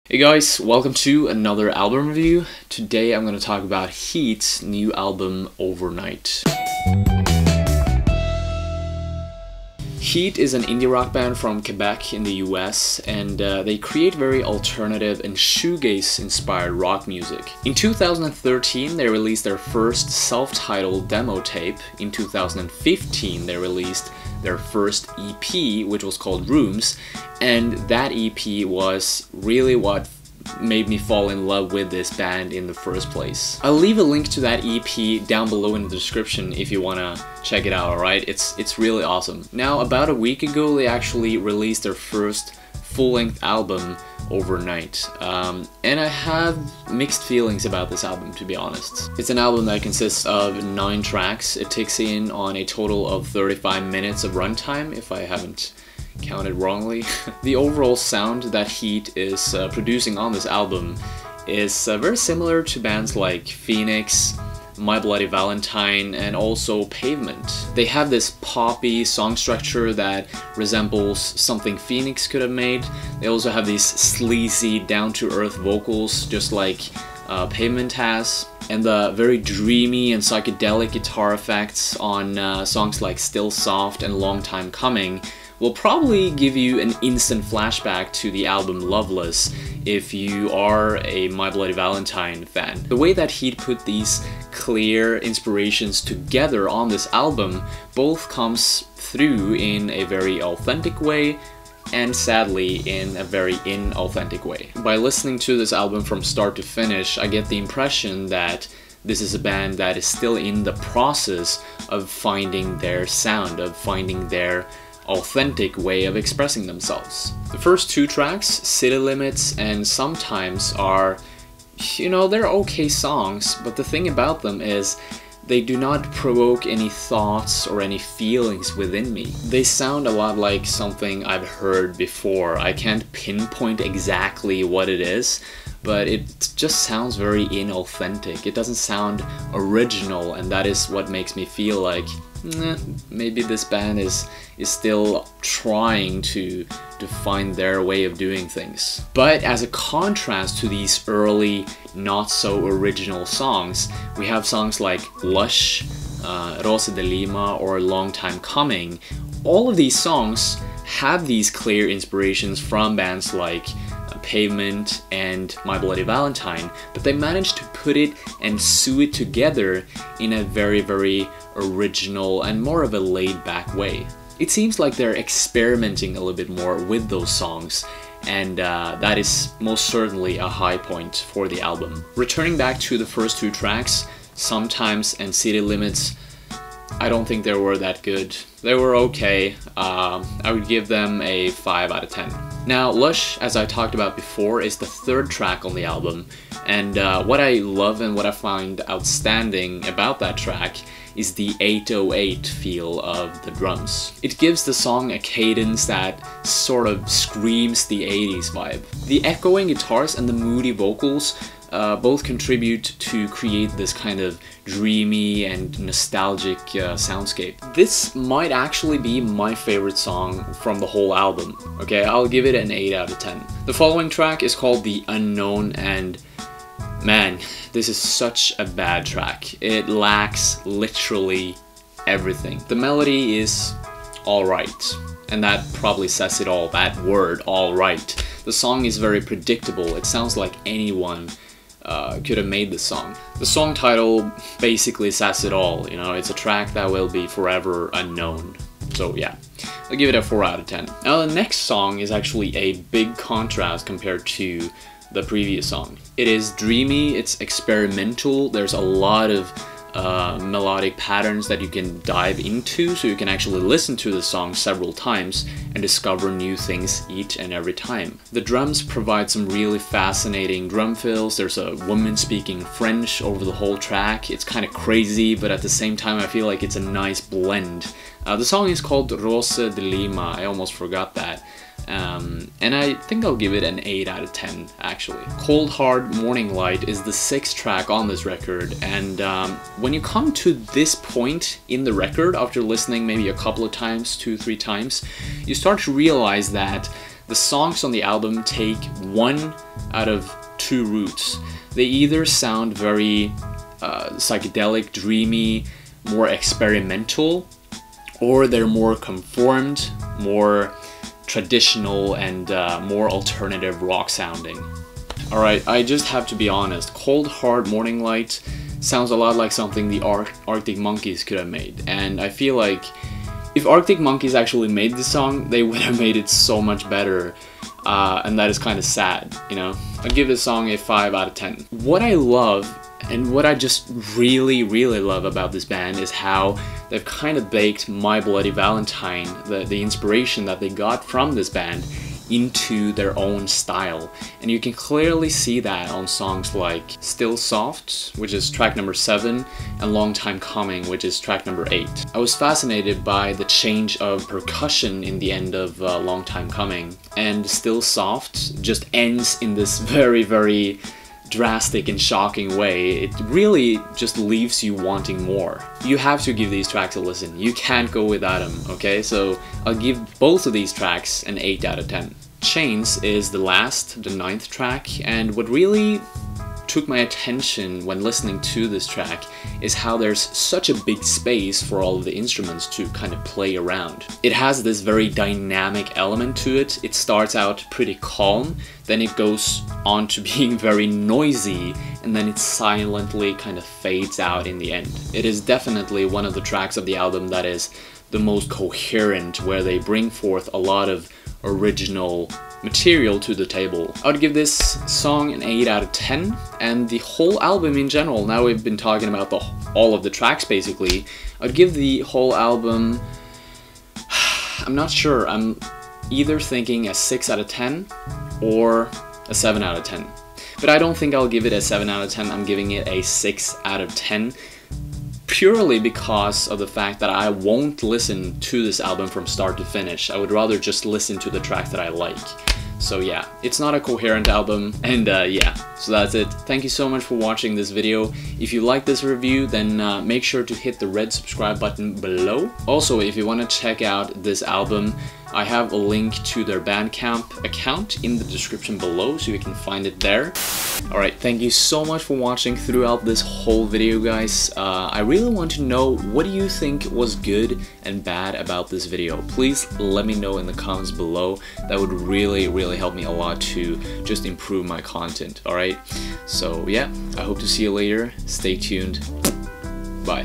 Hey guys, welcome to another album review. Today I'm going to talk about Heat's new album, Overnight. Heat is an indie rock band from Quebec in the US, and they create very alternative and shoegaze-inspired rock music. In 2013, they released their first self-titled demo tape. In 2015, they released their first EP, which was called Rooms, and that EP was really what made me fall in love with this band in the first place. I'll leave a link to that EP down below in the description if you wanna check it out, alright? It's really awesome. Now, about a week ago, they actually released their first full-length album, Overnight. And I have mixed feelings about this album, to be honest. It's an album that consists of 9 tracks. It takes in on a total of 35 minutes of runtime, if I haven't counted wrongly. The overall sound that Heat is producing on this album is very similar to bands like Phoenix, My Bloody Valentine, and also Pavement. They have this poppy song structure that resembles something Phoenix could have made. They also have these sleazy, down-to-earth vocals, just like Pavement has. And the very dreamy and psychedelic guitar effects on songs like Still Soft and Long Time Coming will probably give you an instant flashback to the album Loveless if you are a My Bloody Valentine fan. The way that Heat put these clear inspirations together on this album both comes through in a very authentic way and sadly in a very inauthentic way. By listening to this album from start to finish, I get the impression that this is a band that is still in the process of finding their sound, of finding their authentic way of expressing themselves. The first 2 tracks, City Limits and Sometimes, are, you know, they're okay songs, but the thing about them is they do not provoke any thoughts or any feelings within me. They sound a lot like something I've heard before. I can't pinpoint exactly what it is, but it just sounds very inauthentic. It doesn't sound original, and that is what makes me feel like maybe this band is still trying to find their way of doing things. But as a contrast to these early, not so original songs, we have songs like Lush, Rosa de Lima, or Long Time Coming. All of these songs have these clear inspirations from bands like Pavement and My Bloody Valentine, but they managed to put it and sew it together in a very, very original and more of a laid-back way. It seems like they're experimenting a little bit more with those songs, and that is most certainly a high point for the album. Returning back to the first 2 tracks, Sometimes and City Limits, I don't think they were that good. They were okay. I would give them a 5 out of 10. Now, Lush, as I talked about before, is the 3rd track on the album, and what I love and what I find outstanding about that track is the 808 feel of the drums. It gives the song a cadence that sort of screams the 80s vibe. The echoing guitars and the moody vocals both contribute to create this kind of dreamy and nostalgic soundscape. This might actually be my favorite song from the whole album. Okay, I'll give it an 8 out of 10. The following track is called The Unknown, and man, this is such a bad track. It lacks literally everything. The melody is alright, and that probably says it all, that word, alright. The song is very predictable. It sounds like anyone could have made this song. The song title basically says it all, you know, it's a track that will be forever unknown. So yeah, I'll give it a 4 out of 10. Now the next song is actually a big contrast compared to the previous song. It is dreamy, it's experimental, there's a lot of melodic patterns that you can dive into, so you can actually listen to the song several times and discover new things each and every time. The drums provide some really fascinating drum fills. There's a woman speaking French over the whole track. It's kind of crazy, but at the same time I feel like it's a nice blend. The song is called Rosa de Lima, I almost forgot that. And I think I'll give it an 8 out of 10 actually. Cold Hard Morning Light is the 6th track on this record, and when you come to this point in the record after listening maybe a couple of times, 2-3 times, you start to realize that The songs on the album take one out of two routes. They either sound very psychedelic, dreamy, more experimental, or they're more conformed, more traditional, and more alternative rock sounding. Alright, I just have to be honest, Cold Hard Morning Light sounds a lot like something the Arctic Monkeys could have made, and I feel like if Arctic Monkeys actually made this song, they would have made it so much better, and that is kind of sad, you know? I'd give this song a 5 out of 10. What I love, and what I just really love about this band is how they've kind of baked My Bloody Valentine, the inspiration that they got from this band, into their own style. And you can clearly see that on songs like Still Soft, which is track number 7, and Long Time Coming, which is track number 8. I was fascinated by the change of percussion in the end of Long Time Coming, and Still Soft just ends in this very drastic and shocking way. It really just leaves you wanting more. You have to give these tracks a listen. You can't go without them, okay? So I'll give both of these tracks an 8 out of 10. Chains is the last, the 9th track, and what really took my attention when listening to this track is how there's such a big space for all of the instruments to kind of play around. It has this very dynamic element to it. It starts out pretty calm, then it goes on to being very noisy, and then it silently kind of fades out in the end. It is definitely one of the tracks of the album that is the most coherent, where they bring forth a lot of original material to the table. I would give this song an 8 out of 10, and the whole album in general, now we've been talking about all of the tracks basically, I would give the whole album, I'm not sure, I'm either thinking a 6 out of 10 or a 7 out of 10. But I don't think I'll give it a 7 out of 10, I'm giving it a 6 out of 10. Purely because of the fact that I won't listen to this album from start to finish. I would rather just listen to the tracks that I like. So yeah, it's not a coherent album, and yeah, so that's it. Thank you so much for watching this video. If you like this review, then make sure to hit the red subscribe button below. Also, if you want to check out this album, I have a link to their Bandcamp account in the description below, so you can find it there. Alright, thank you so much for watching throughout this whole video, guys. I really want to know, what do you think was good and bad about this video? Please let me know in the comments below. That would really help me a lot to just improve my content, alright? So yeah, I hope to see you later. Stay tuned. Bye.